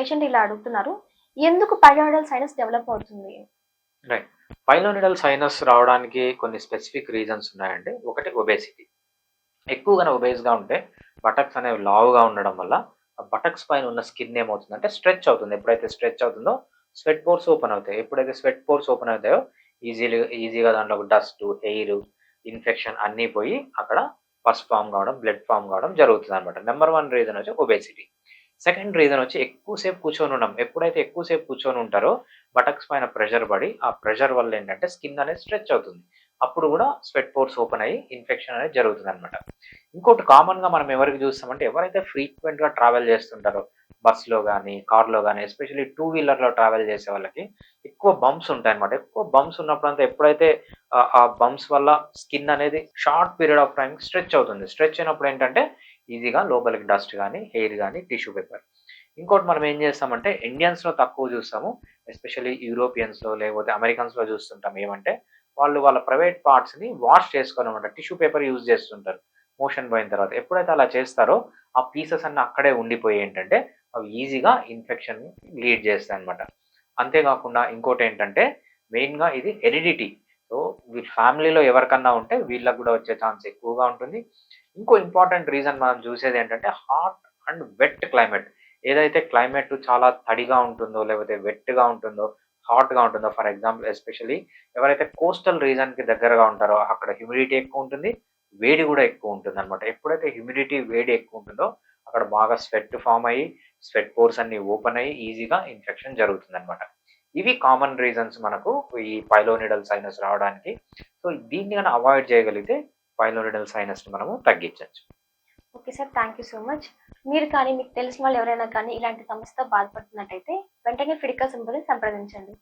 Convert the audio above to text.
Patient ఇలా అడుగుతున్నారు. ఎందుకు పైలోనిడల్ సైనస్ డెవలప్ అవుతుంది? రైట్. పైలోనిడల్ సైనస్ రావడానికి కొన్ని స్పెసిఫిక్ రీజన్స్ ఉన్నాయండి. ఒకటి ఒబేసిటీ. ఎక్కువగా ఒబేస్‌గా ఉంటే బటక్స్ అనేవి లావుగా ఉండడం వల్ల ఆ బటక్స్ పైన ఉన్న స్కిన్ ఏమవుతుందంటే స్ట్రెచ్ అవుతుంది. ఎప్పుడైతే స్ట్రెచ్ అవుతుందో స్వెట్ పోర్స్ ఓపెన్ అవుతాయి. ఎప్పుడైతే స్వెట్ పోర్స్ ఓపెన్ అవుతాయో ఈజీగా దాంట్లో డస్ట్, హెయిర్, ఇన్ఫెక్షన్ అన్నీ పోయి అక్కడ పస్ ఫార్మ్ కావడం, బ్లడ్ ఫార్మ్ కావడం జరుగుతుందనమాట. నంబర్ 1 రీజన్ వచ్చి ఒబేసిటీ. సెకండ్ రీజన్ వచ్చి ఎక్కువ సేపు కూర్చొని ఉండడం. ఎప్పుడైతే ఎక్కువ సేపు కూర్చొని ఉంటారో బటక్స్ పైన ప్రెషర్ పడి, ఆ ప్రెషర్ వల్ల ఏంటంటే స్కిన్ అనేది స్ట్రెచ్ అవుతుంది. అప్పుడు కూడా స్వెట్ పోర్స్ ఓపెన్ అయ్యి ఇన్ఫెక్షన్ అనేది జరుగుతుందనమాట. ఇంకోటి కామన్‌గా మనం ఎవరికి చూస్తామంటే ఎవరైతే ఫ్రీక్వెంట్‌గా ట్రావెల్ చేస్తుంటారో బస్‌లో గాని, కార్‌లో గాని ఎస్పెషల్లీ టూ వీలర్‌లో ట్రావెల్ చేసే వాళ్ళకి ఎక్కువ బంప్స్ ఉంటాయన్నమాట. ఎక్కువ బంప్స్ ఉన్నప్పుడంతా ఎప్పుడైతే ఆ బంప్స్ వల్ల స్కిన్ అనేది షార్ట్ పీరియడ్ ఆఫ్ టైమ్‌కి స్ట్రెచ్ అవుతుంది. స్ట్రెచ్ అయినప్పుడు ఏంటంటే ఈజీగా లోపలికి డస్ట్ గాని, హెయిర్ గాని, టిష్యూ పేపర్. ఇంకోటి మనం ఏం చేస్తామంటే ఇండియన్స్‌లో తక్కువ చూస్తాము. ఎస్పెషల్లీ యూరోపియన్స్‌లో లేకపోతే అమెరికన్స్‌లో చూస్తుంటాం. ఏమంటే వాళ్ళు వాళ్ళ ప్రైవేట్ పార్ట్స్‌ని వాష్ చేసుకోరనమాట. టిష్యూ పేపర్ యూజ్ చేస్తుంటారు. మోషన్ పోయిన తర్వాత. ఎప్పుడైతే అలా చేస్తారో ఆ పీసెస్ అన్నీ అక్కడే ఉండిపోయి ఏంటంటే అవి ఈజీగా ఇన్ఫెక్షన్‌ని లీడ్ చేస్తాయన్నమాట. అంతేకాకుండా ఇంకోటేంటంటే మెయిన్‌గా ఇది హెరిడిటీ. సో, వీళ్ళ ఫ్యామిలీలో ఎవరికన్నా ఉంటే వీళ్ళకి గూడా వచ్చే ఛాన్స్ ఎక్కువగా ఉంటుంది. ఇంకో ఇంపార్టెంట్ రీజన్ మనం చూసేదేంటంటే హాట్ అండ్ వెట్ క్లైమేట్. ఏదైతే క్లైమేట్ చాలా తడిగా ఉంటుందో, లేకపోతే వెట్‌గా ఉంటుందో, హాట్‌గా ఉంటుందో ఫర్ ఎగ్జాంపుల్ ఎస్పెషల్లీ ఎవరైతే కోస్టల్ రీజన్‌కి దగ్గరగా ఉంటారో అక్కడ హ్యూమిడిటీ ఎక్కువుంటుంది. వేడి గూడా ఎక్కువుంటుందనమాట. ఎప్పుడైతే హ్యూమిడిటీ, వేడి ఎక్కువుంటుందో అక్కడ బాగా స్వెట్ ఫార్మ్ అయ్యి, స్వెట్ పోర్స్ అన్నీ ఓపెన్ అయ్యి ఈజీగా ఇన్ఫెక్షన్ జరుగుతుందనమాట. ఇవి కామన్ రీజన్స్ మనకు ఈ పైలోనిడల్ సైనస్ రావడానికి. సో, దీన్ని గాని అవాయిడ్ చేయగలిగితే పైలోనిడల్ సైనస్‌ని మనము తగ్గించొచ్చు. Okay sir. Thank you so much. మీరు కానీ, మీకు తెలిసిన వాళ్ళు ఎవరైనా కానీ ఇలాంటి సమస్యతో బాధపడుతున్నట్టయితే వెంటనే ఫిడికా సింబల్‌ని సంప్రదించండి.